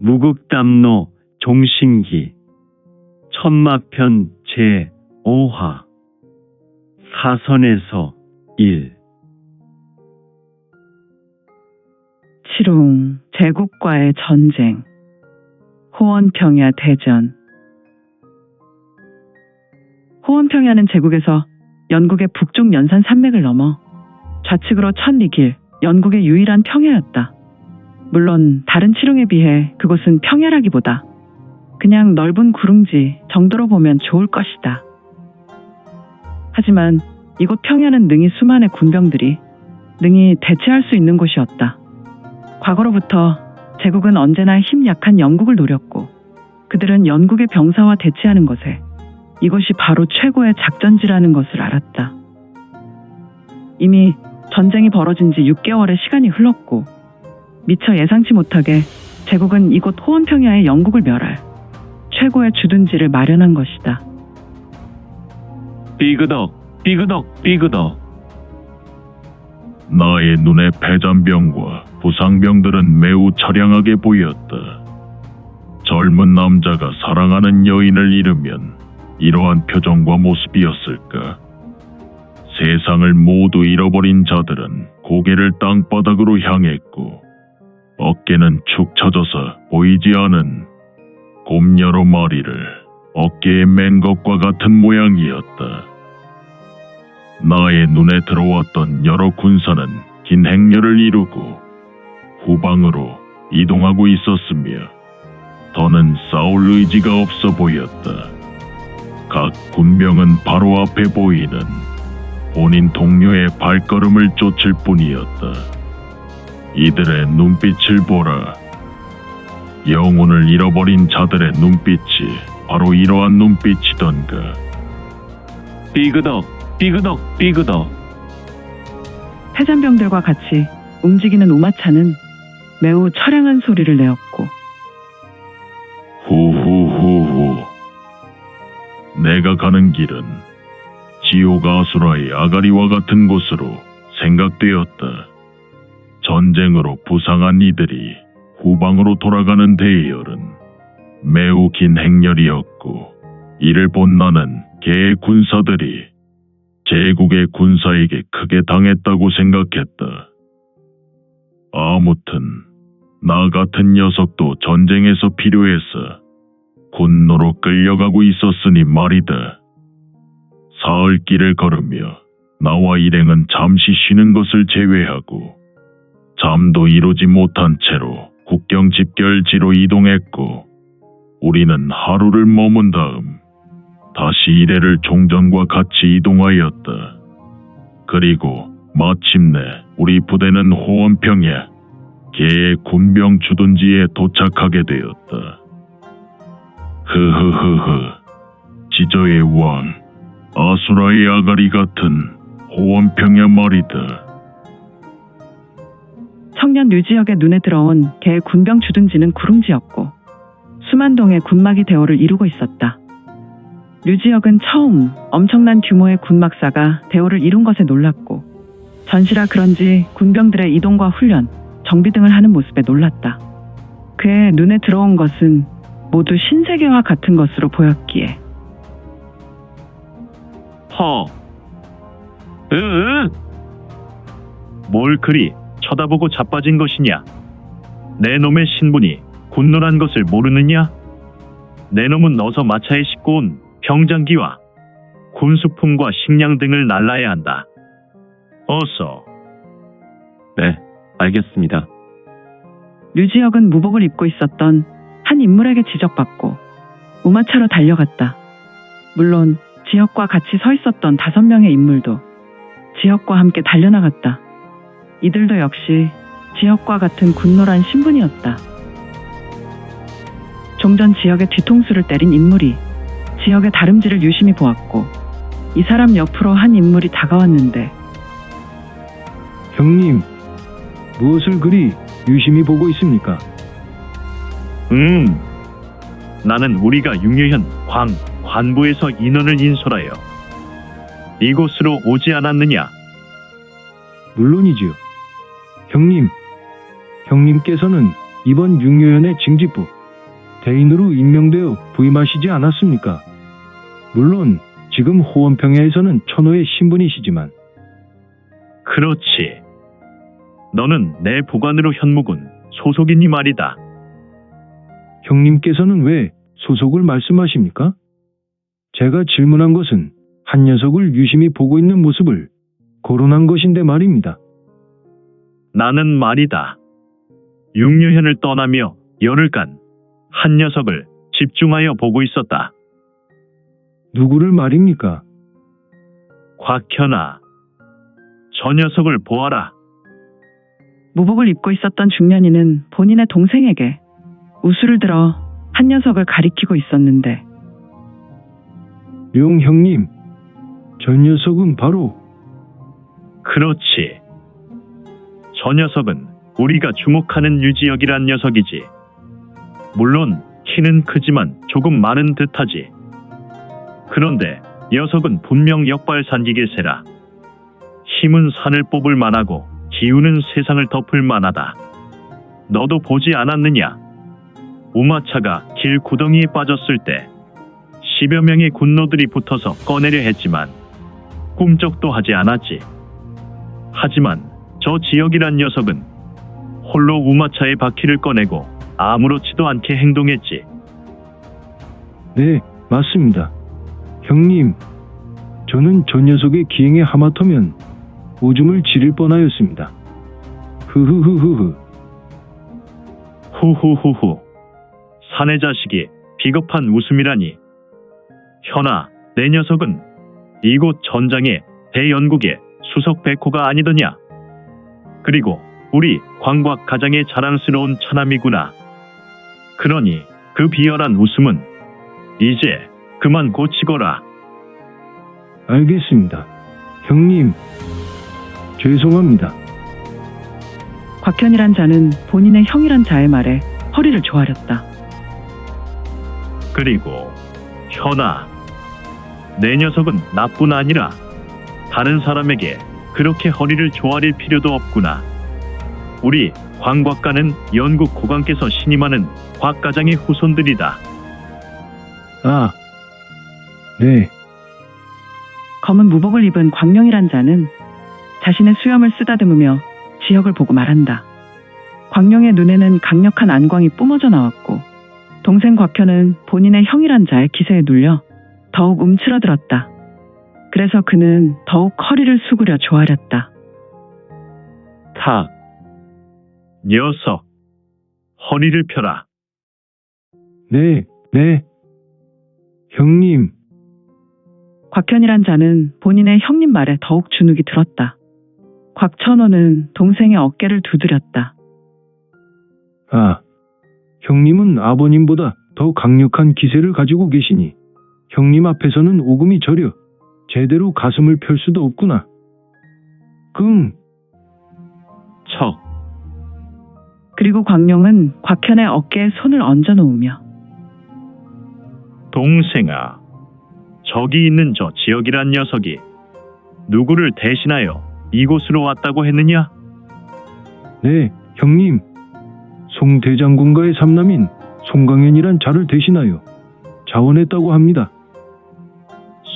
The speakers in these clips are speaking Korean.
무극담노 종신기 천마편 제5화 사선에서 1. 치룽 제국과의 전쟁 호원평야 대전. 호원평야는 제국에서 연국의 북쪽 연산 산맥을 넘어 좌측으로 1000리 연국의 유일한 평야였다. 물론 다른 치룽에 비해 그곳은 평야라기보다 그냥 넓은 구릉지 정도로 보면 좋을 것이다. 하지만 이곳 평야는 능히 수만의 군병들이 능히 대체할 수 있는 곳이었다. 과거로부터 제국은 언제나 힘 약한 영국을 노렸고 그들은 연국의 병사와 대치하는 것에 이것이 바로 최고의 작전지라는 것을 알았다. 이미 전쟁이 벌어진 지 6개월의 시간이 흘렀고 미처 예상치 못하게 제국은 이곳 호원평야의 영국을 멸할 최고의 주둔지를 마련한 것이다. 삐그덕 삐그덕 삐그덕. 나의 눈에 패잔병과 부상병들은 매우 처량하게 보였다. 젊은 남자가 사랑하는 여인을 잃으면 이러한 표정과 모습이었을까? 세상을 모두 잃어버린 자들은 고개를 땅바닥으로 향했고 어깨는 축 처져서 보이지 않은 곰 여러 마리를 어깨에 맨 것과 같은 모양이었다. 나의 눈에 들어왔던 여러 군사는 긴 행렬을 이루고 후방으로 이동하고 있었으며 더는 싸울 의지가 없어 보였다. 각 군병은 바로 앞에 보이는 본인 동료의 발걸음을 쫓을 뿐이었다. 이들의 눈빛을 보라. 영혼을 잃어버린 자들의 눈빛이 바로 이러한 눈빛이던가. 삐그덕 삐그덕 삐그덕. 패잔병들과 같이 움직이는 우마차는 매우 처량한 소리를 내었고 후후후후. 내가 가는 길은 지옥 아수라의 아가리와 같은 곳으로 생각되었다. 전쟁으로 부상한 이들이 후방으로 돌아가는 대열은 매우 긴 행렬이었고 이를 본 나는 개의 군사들이 제국의 군사에게 크게 당했다고 생각했다. 아무튼 나 같은 녀석도 전쟁에서 필요해서 군노로 끌려가고 있었으니 말이다. 사흘길을 걸으며 나와 일행은 잠시 쉬는 것을 제외하고 잠도 이루지 못한 채로 국경 집결지로 이동했고 우리는 하루를 머문 다음 다시 이래를 종전과 같이 이동하였다. 그리고 마침내 우리 부대는 호원평야 개의 군병 주둔지에 도착하게 되었다. 흐흐흐흐. 지저의 왕 아수라의 아가리 같은 호원평야 말이다. 청년 류지역의 눈에 들어온 개의 군병 주둔지는 구릉지였고 수만동의 군막이 대오를 이루고 있었다. 류지역은 처음 엄청난 규모의 군막사가 대오를 이룬 것에 놀랐고 전시라 그런지 군병들의 이동과 훈련, 정비 등을 하는 모습에 놀랐다. 그의 눈에 들어온 것은 모두 신세계와 같은 것으로 보였기에 허. 뭘 그리 쳐다보고 자빠진 것이냐? 내 놈의 신분이 군노란 것을 모르느냐? 내 놈은 어서 마차에 싣고 온 병장기와 군수품과 식량 등을 날라야 한다. 어서. 네, 알겠습니다. 류지역은 무복을 입고 있었던 한 인물에게 지적받고 우마차로 달려갔다. 물론 지역과 같이 서 있었던 5명의 인물도 지역과 함께 달려나갔다. 이들도 역시 지역과 같은 군노란 신분이었다. 종전 지역의 뒤통수를 때린 인물이 지역의 다름질을 유심히 보았고 이 사람 옆으로 한 인물이 다가왔는데 형님, 무엇을 그리 유심히 보고 있습니까? 나는 우리가 육류현 관부에서 인원을 인솔하여 이곳으로 오지 않았느냐? 물론이지요. 형님, 형님께서는 이번 육묘현의 징집부 대인으로 임명되어 부임하시지 않았습니까? 물론 지금 호원평야에서는 천호의 신분이시지만 그렇지. 너는 내 보관으로 현무군 소속이니 말이다. 형님께서는 왜 소속을 말씀하십니까? 제가 질문한 것은 한 녀석을 유심히 보고 있는 모습을 거론한 것인데 말입니다. 나는 말이다. 육류현을 떠나며 열흘간 한 녀석을 집중하여 보고 있었다. 누구를 말입니까? 곽현아, 저 녀석을 보아라. 무복을 입고 있었던 중년이는 본인의 동생에게 우수를 들어 한 녀석을 가리키고 있었는데 룡 형님, 저 녀석은 바로 그렇지. 저 녀석은 우리가 주목하는 유지혁이란 녀석이지. 물론 키는 크지만 조금 마른 듯하지. 그런데 녀석은 분명 역발산기길세라. 힘은 산을 뽑을 만하고 기운은 세상을 덮을 만하다. 너도 보지 않았느냐? 우마차가 길 구덩이에 빠졌을 때 10여 명의 군노들이 붙어서 꺼내려 했지만 꿈쩍도 하지 않았지. 하지만 저 지역이란 녀석은 홀로 우마차의 바퀴를 꺼내고 아무렇지도 않게 행동했지. 네, 맞습니다. 형님, 저는 저 녀석의 기행에 하마터면 오줌을 지릴 뻔하였습니다. 흐흐흐흐흐. 후후후후. 사내 자식이 비겁한 웃음이라니. 현아, 내 녀석은 이곳 전장의 대연국의 수석 백호가 아니더냐. 그리고 우리 광곽 가장의 자랑스러운 처남이구나. 그러니 그 비열한 웃음은 이제 그만 고치거라. 알겠습니다. 형님, 죄송합니다. 곽현이란 자는 본인의 형이란 자의 말에 허리를 조아렸다. 그리고 현아, 내 녀석은 나뿐 아니라 다른 사람에게 그렇게 허리를 조아릴 필요도 없구나. 우리 광곽가는 연국 고관께서 신임하는 곽가장의 후손들이다. 아, 네. 검은 무복을 입은 광령이란 자는 자신의 수염을 쓰다듬으며 지역을 보고 말한다. 광령의 눈에는 강력한 안광이 뿜어져 나왔고 동생 곽현은 본인의 형이란 자의 기세에 눌려 더욱 움츠러들었다. 그래서 그는 더욱 허리를 수그려 조아렸다. 탁. 녀석, 허리를 펴라. 네, 네. 형님, 곽현이란 자는 본인의 형님 말에 더욱 주눅이 들었다. 곽천호는 동생의 어깨를 두드렸다. 아, 형님은 아버님보다 더 강력한 기세를 가지고 계시니 형님 앞에서는 오금이 저려 제대로 가슴을 펼 수도 없구나. 척. 그리고 광령은 곽현의 어깨에 손을 얹어 놓으며 동생아, 저기 있는 저 지역이란 녀석이 누구를 대신하여 이곳으로 왔다고 했느냐? 네, 형님. 송대장군가의 삼남인 송강현이란 자를 대신하여 자원했다고 합니다.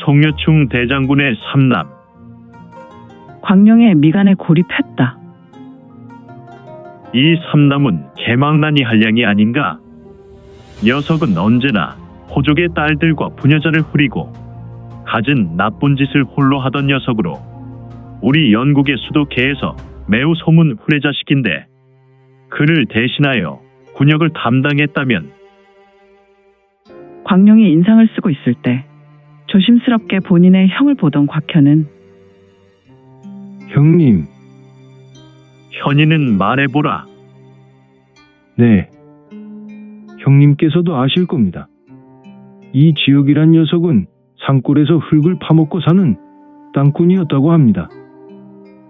송여충 대장군의 삼남. 광령의 미간에 고립했다. 이 삼남은 개망나니 한량이 아닌가? 녀석은 언제나 호족의 딸들과 부녀자를 후리고 갖은 나쁜 짓을 홀로 하던 녀석으로 우리 연국의 수도계에서 매우 소문 후레자식인데 그를 대신하여 군역을 담당했다면. 광령이 인상을 쓰고 있을 때 조심스럽게 본인의 형을 보던 곽현은 형님, 현이는 말해보라. 네. 형님께서도 아실 겁니다. 이 지역이란 녀석은 산골에서 흙을 파먹고 사는 땅꾼이었다고 합니다.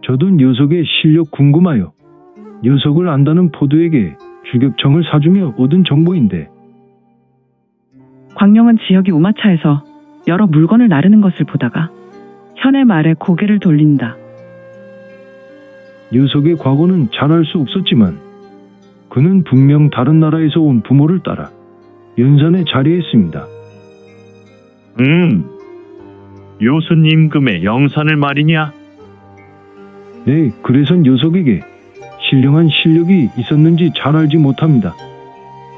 저도 녀석의 실력 궁금하여 녀석을 안다는 포도에게 주격청을 사주며 얻은 정보인데. 광령은 지역이 우마차에서 여러 물건을 나르는 것을 보다가 현의 말에 고개를 돌린다. 녀석의 과거는 잘 알 수 없었지만 그는 분명 다른 나라에서 온 부모를 따라 연산에 자리했습니다. 요수님 금의 영산을 말이냐? 네, 그래서 녀석에게 신령한 실력이 있었는지 잘 알지 못합니다.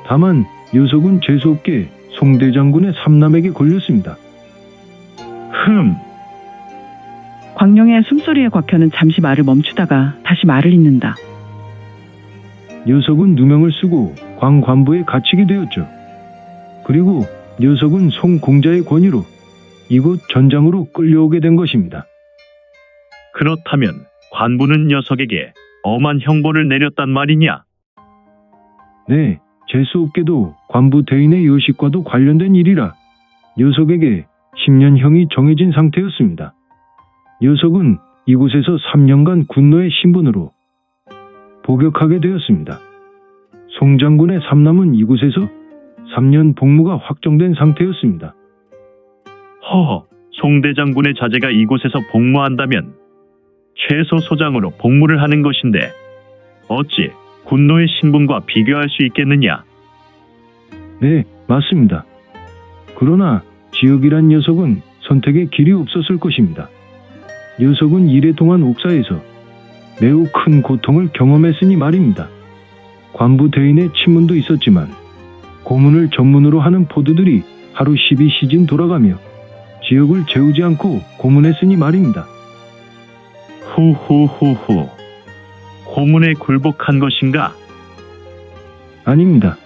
다만 녀석은 재수없게 송대장군의 삼남에게 걸렸습니다. 광룡의 숨소리에 곽현은 잠시 말을 멈추다가 다시 말을 잇는다. 녀석은 누명을 쓰고 광관부에 갇히게 되었죠. 그리고 녀석은 송공자의 권위로 이곳 전장으로 끌려오게 된 것입니다. 그렇다면 관부는 녀석에게 엄한 형벌을 내렸단 말이냐? 네, 재수없게도 관부 대인의 요식과도 관련된 일이라 녀석에게 10년형이 정해진 상태였습니다. 녀석은 이곳에서 3년간 군노의 신분으로 복역하게 되었습니다. 송장군의 삼남은 이곳에서 3년 복무가 확정된 상태였습니다. 허허, 송대장군의 자제가 이곳에서 복무한다면 최소 소장으로 복무를 하는 것인데 어찌 군노의 신분과 비교할 수 있겠느냐? 네, 맞습니다. 그러나 지역이란 녀석은 선택의 길이 없었을 것입니다. 녀석은 일에 동안 옥사에서 매우 큰 고통을 경험했으니 말입니다. 관부 대인의 친문도 있었지만 고문을 전문으로 하는 포드들이 하루 12시즌 돌아가며 지역을 재우지 않고 고문했으니 말입니다. 후후후후. 고문에 굴복한 것인가? 아닙니다.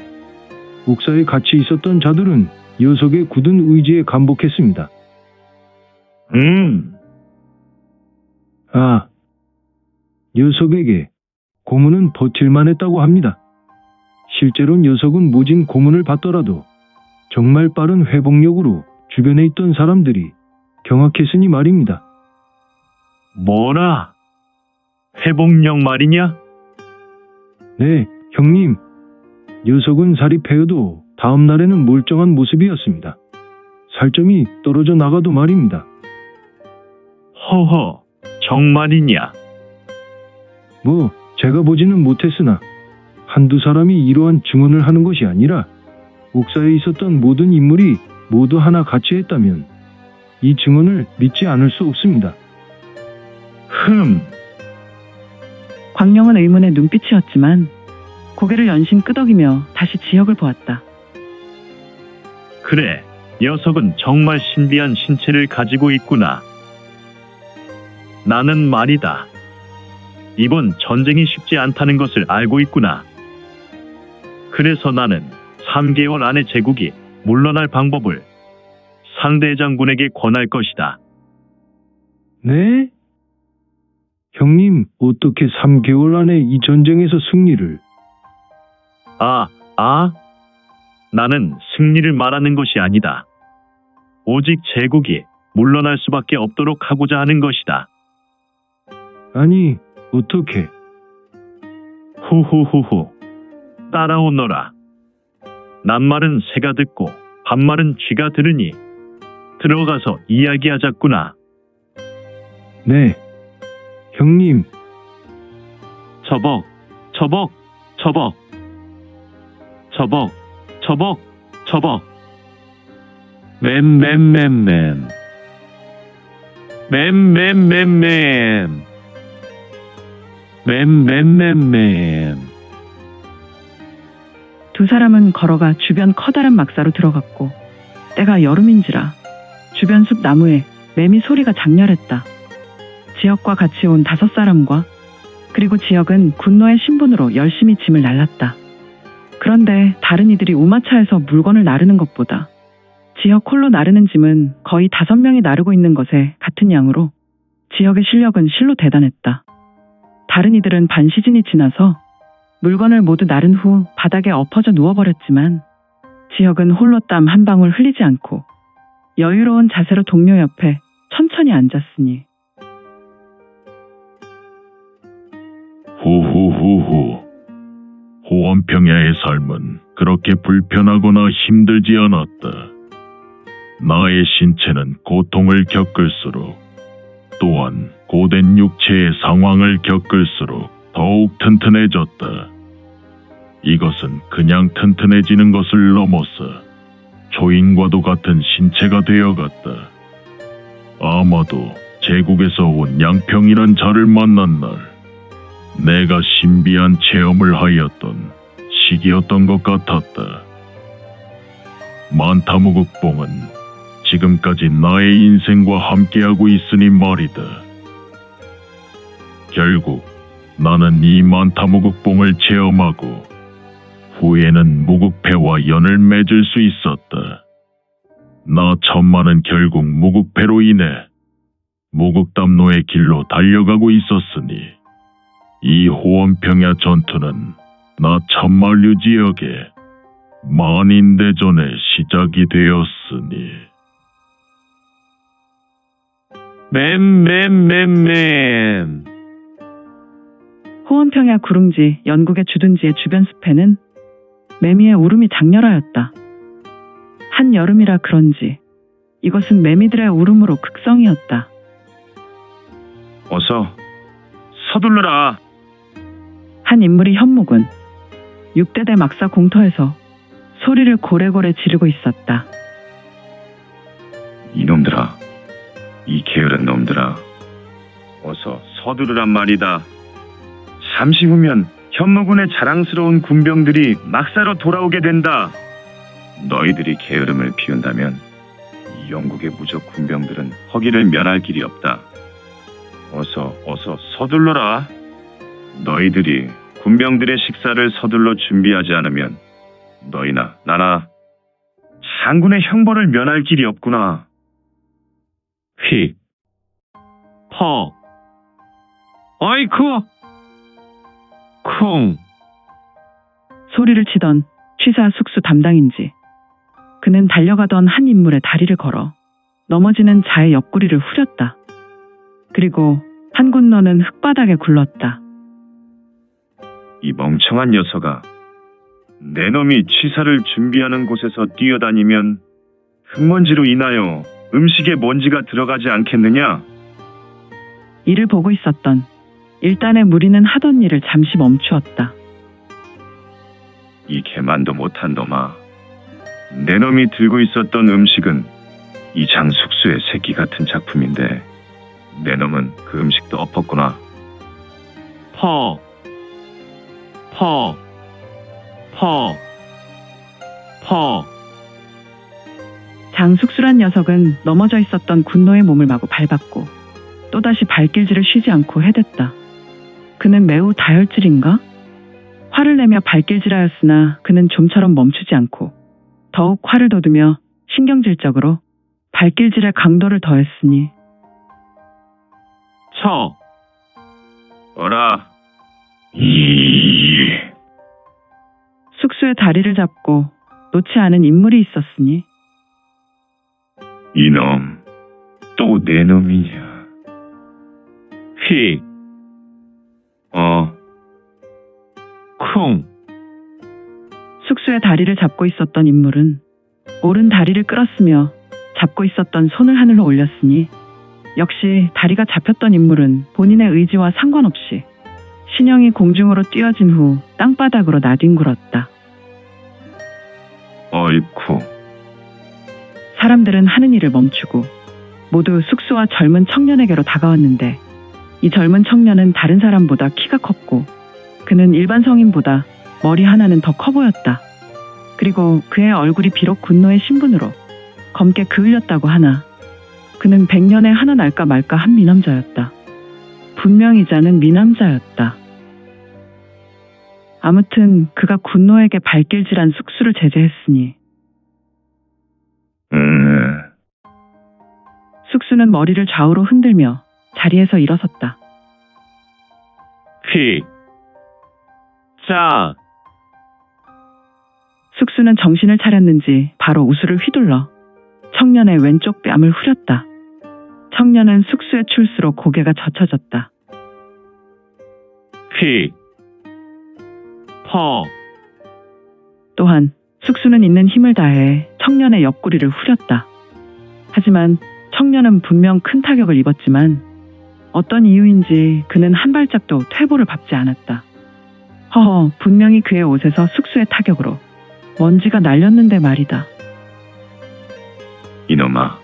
옥사에 같이 있었던 자들은 녀석의 굳은 의지에 감복했습니다. 녀석에게 고문은 버틸만 했다고 합니다. 실제로 녀석은 모진 고문을 받더라도 정말 빠른 회복력으로 주변에 있던 사람들이 경악했으니 말입니다. 뭐라? 회복력 말이냐? 네, 형님. 녀석은 살이 패여도 다음 날에는 멀쩡한 모습이었습니다. 살점이 떨어져 나가도 말입니다. 허허, 정말이냐? 제가 보지는 못했으나 한두 사람이 이러한 증언을 하는 것이 아니라 옥사에 있었던 모든 인물이 모두 하나 같이 했다면 이 증언을 믿지 않을 수 없습니다. 광룡은 의문의 눈빛이었지만 고개를 연신 끄덕이며 다시 지역을 보았다. 그래, 녀석은 정말 신비한 신체를 가지고 있구나. 나는 말이다. 이번 전쟁이 쉽지 않다는 것을 알고 있구나. 그래서 나는 3개월 안에 제국이 물러날 방법을 상대장군에게 권할 것이다. 네? 형님, 어떻게 3개월 안에 이 전쟁에서 승리를? 나는 승리를 말하는 것이 아니다. 오직 제국이 물러날 수밖에 없도록 하고자 하는 것이다. 아니, 어떻게? 후후후후. 따라오너라. 낱말은 새가 듣고 반말은 쥐가 들으니 들어가서 이야기하자꾸나. 네. 형님. 저벅, 저벅, 저벅. 저벅, 저벅, 저벅. 맨맨맨맨. 맨맨맨맨. 맨맨맨맨. 두 사람은 걸어가 주변 커다란 막사로 들어갔고 때가 여름인지라 주변 숲 나무에 매미 소리가 장렬했다. 지역과 같이 온 5사람과 그리고 지역은 군노의 신분으로 열심히 짐을 날랐다. 그런데 다른 이들이 우마차에서 물건을 나르는 것보다 지역 홀로 나르는 짐은 거의 5명이 나르고 있는 것에 같은 양으로 지역의 실력은 실로 대단했다. 다른 이들은 반 시즌이 지나서 물건을 모두 나른 후 바닥에 엎어져 누워버렸지만 지역은 홀로 땀 한 방울 흘리지 않고 여유로운 자세로 동료 옆에 천천히 앉았으니 후후후후. 호원평야의 삶은 그렇게 불편하거나 힘들지 않았다. 나의 신체는 고통을 겪을수록 또한 고된 육체의 상황을 겪을수록 더욱 튼튼해졌다. 이것은 그냥 튼튼해지는 것을 넘어서 초인과도 같은 신체가 되어갔다. 아마도 제국에서 온 양평이란 자를 만난 날, 내가 신비한 체험을 하였던 시기였던 것 같았다. 만타무극봉은 지금까지 나의 인생과 함께하고 있으니 말이다. 결국 나는 이 만타무극봉을 체험하고 후에는 무국패와 연을 맺을 수 있었다. 나 천마는 결국 무국패로 인해 무국담로의 길로 달려가고 있었으니 이 호원평야 전투는 나 천마류 지역의 만인대전의 시작이 되었으니. 맴. 호원평야 구릉지 연국의 주둔지의 주변 숲에는 매미의 울음이 장렬하였다. 한여름이라 그런지 이것은 매미들의 울음으로 극성이었다. 어서 서둘러라. 한 인물이 현목은 6대대 막사 공터에서 소리를 고래고래 지르고 있었다. 이놈들아, 이 게으른 놈들아, 어서 서두르란 말이다. 잠시 후면 현무군의 자랑스러운 군병들이 막사로 돌아오게 된다. 너희들이 게으름을 피운다면 이 영국의 무적 군병들은 허기를 면할 길이 없다. 어서 서둘러라. 너희들이 군병들의 식사를 서둘러 준비하지 않으면 너희나 나나 장군의 형벌을 면할 길이 없구나. 휙. 퍼. 아이쿠. 쿵. 소리를 치던 취사 숙수 담당인지 그는 달려가던 한 인물의 다리를 걸어 넘어지는 자의 옆구리를 후렸다. 그리고 한 군노는 흙바닥에 굴렀다. 이 멍청한 녀석아, 내 놈이 취사를 준비하는 곳에서 뛰어다니면 흙먼지로 인하여 음식에 먼지가 들어가지 않겠느냐? 이를 보고 있었던 일단의 무리는 하던 일을 잠시 멈추었다. 이 개만도 못한 놈아, 내 놈이 들고 있었던 음식은 이 장숙수의 새끼 같은 작품인데 내 놈은 그 음식도 엎었구나. 퍼. 장숙수란 녀석은 넘어져 있었던 군노의 몸을 마구 밟았고 또다시 발길질을 쉬지 않고 해댔다. 그는 매우 다혈질인가? 화를 내며 발길질하였으나 그는 좀처럼 멈추지 않고 더욱 화를 돋우며 신경질적으로 발길질의 강도를 더했으니 쳐. 어라. 숙수의 다리를 잡고 놓지 않은 인물이 있었으니 이놈, 또 내 놈이냐? 휙. 쿵. 숙수의 다리를 잡고 있었던 인물은 오른 다리를 끌었으며 잡고 있었던 손을 하늘로 올렸으니 역시 다리가 잡혔던 인물은 본인의 의지와 상관없이 신형이 공중으로 뛰어진 후 땅바닥으로 나뒹굴었다. 어이쿠. 사람들은 하는 일을 멈추고 모두 숙수와 젊은 청년에게로 다가왔는데 이 젊은 청년은 다른 사람보다 키가 컸고 그는 일반 성인보다 머리 하나는 더 커 보였다. 그리고 그의 얼굴이 비록 군노의 신분으로 검게 그을렸다고 하나 그는 100년에 하나 날까 말까 한 미남자였다. 분명히 자는 미남자였다. 아무튼 그가 군노에게 발길질한 숙수를 제재했으니 숙수는 머리를 좌우로 흔들며 자리에서 일어섰다. 휙. 자. 숙수는 정신을 차렸는지 바로 우수를 휘둘러 청년의 왼쪽 뺨을 후렸다. 청년은 숙수의 출수로 고개가 젖혀졌다. 휙. 퍼. 또한 숙수는 있는 힘을 다해 청년의 옆구리를 후렸다. 하지만 청년은 분명 큰 타격을 입었지만 어떤 이유인지 그는 한 발짝도 퇴보를 밟지 않았다. 허허, 분명히 그의 옷에서 숙수의 타격으로 먼지가 날렸는데 말이다. 이놈아,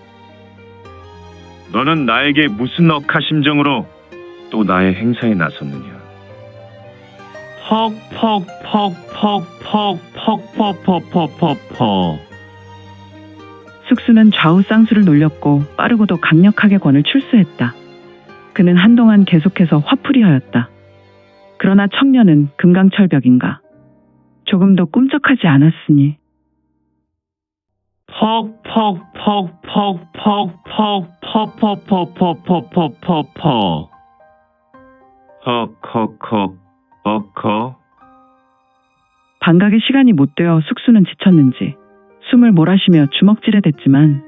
너는 나에게 무슨 억하심정으로 또 나의 행사에 나섰느냐? 퍽퍽퍽퍽퍽퍽퍽퍽퍽퍽. 숙수는 좌우 쌍수를 놀렸고 빠르고도 강력하게 권을 출수했다. 그는 한동안 계속해서 화풀이하였다. 그러나 청년은 금강철벽인가 조금도 꿈쩍하지 않았으니 퍽퍽퍽퍽퍽퍽퍽퍽퍽퍽퍽. 헉헉헉 반각의 시간이 못 되어 숙수는 지쳤는지 숨을 몰아쉬며 주먹질에 댔지만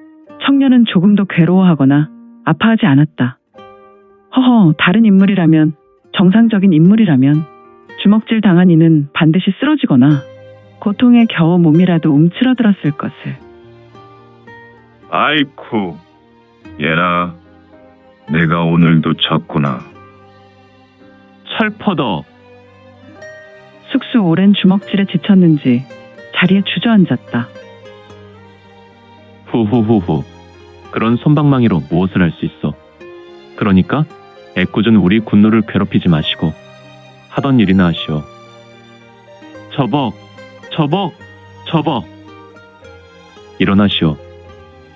청년은 조금도 괴로워하거나 아파하지 않았다. 허허, 다른 인물이라면, 정상적인 인물이라면 주먹질 당한 이는 반드시 쓰러지거나 고통에 겨워 몸이라도 움츠러들었을 것을. 아이쿠, 얘라, 내가 오늘도 졌구나. 철퍼덕. 숙수 오랜 주먹질에 지쳤는지 자리에 주저앉았다. 후후후후. 그런 솜방망이로 무엇을 할 수 있어? 그러니까 애꿎은 우리 군노를 괴롭히지 마시고 하던 일이나 하시오. 저벅, 저벅, 저벅. 일어나시오.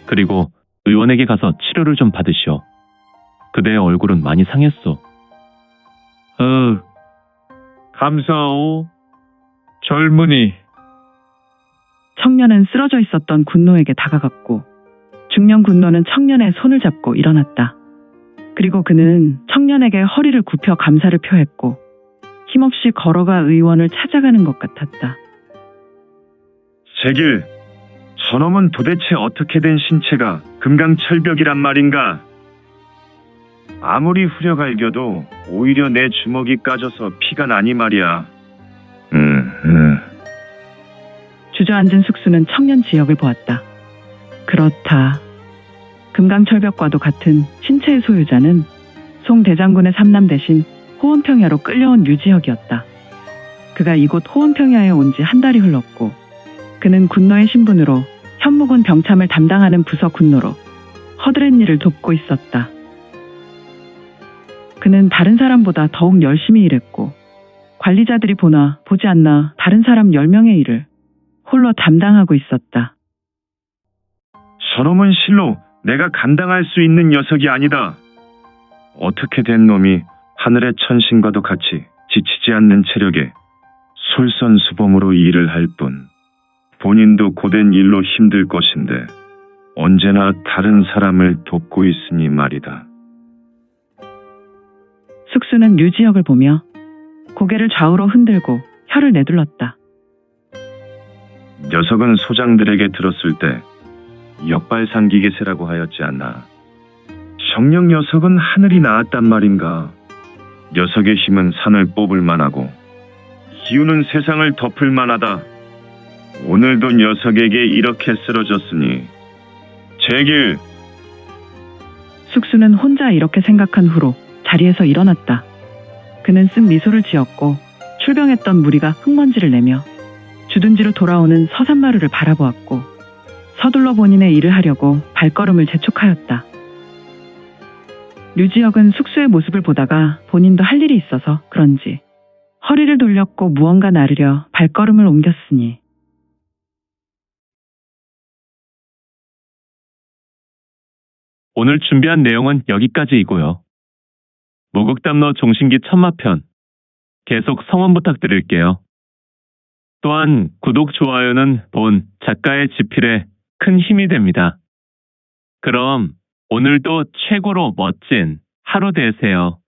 그리고 의원에게 가서 치료를 좀 받으시오. 그대의 얼굴은 많이 상했소. 감사하오. 젊은이. 청년은 쓰러져 있었던 군노에게 다가갔고 중년 군노는 청년의 손을 잡고 일어났다. 그리고 그는 청년에게 허리를 굽혀 감사를 표했고 힘없이 걸어가 의원을 찾아가는 것 같았다. 제길, 저놈은 도대체 어떻게 된 신체가 금강철벽이란 말인가? 아무리 후려갈겨도 오히려 내 주먹이 까져서 피가 나니 말이야. 주저앉은 숙수는 청년 지역을 보았다. 그렇다. 금강철벽과도 같은 신체의 소유자는 송 대장군의 삼남 대신 호원평야로 끌려온 유지혁이었다. 그가 이곳 호원평야에 온 지 한 달이 흘렀고 그는 군노의 신분으로 현무군 병참을 담당하는 부서 군노로 허드렛 일을 돕고 있었다. 그는 다른 사람보다 더욱 열심히 일했고 관리자들이 보나 보지 않나 다른 사람 10명의 일을 홀로 담당하고 있었다. 저놈은 실로 내가 감당할 수 있는 녀석이 아니다. 어떻게 된 놈이 하늘의 천신과도 같이 지치지 않는 체력에 솔선수범으로 일을 할 뿐 본인도 고된 일로 힘들 것인데 언제나 다른 사람을 돕고 있으니 말이다. 숙수는 류지혁을 보며 고개를 좌우로 흔들고 혀를 내둘렀다. 녀석은 소장들에게 들었을 때 역발상기계세라고 하였지 않나. 정녕 녀석은 하늘이 나았단 말인가. 녀석의 힘은 산을 뽑을 만하고 기운은 세상을 덮을 만하다. 오늘도 녀석에게 이렇게 쓰러졌으니 제길. 숙수는 혼자 이렇게 생각한 후로 자리에서 일어났다. 그는 쓴 미소를 지었고 출병했던 무리가 흙먼지를 내며 주둔지로 돌아오는 서산마루를 바라보았고 서둘러 본인의 일을 하려고 발걸음을 재촉하였다. 류지혁은 숙수의 모습을 보다가 본인도 할 일이 있어서 그런지 허리를 돌렸고 무언가 나르려 발걸음을 옮겼으니 오늘 준비한 내용은 여기까지이고요. 무극담로 종신기 천마편 계속 성원 부탁드릴게요. 또한 구독, 좋아요는 본 작가의 지필에 큰 힘이 됩니다. 그럼 오늘도 최고로 멋진 하루 되세요.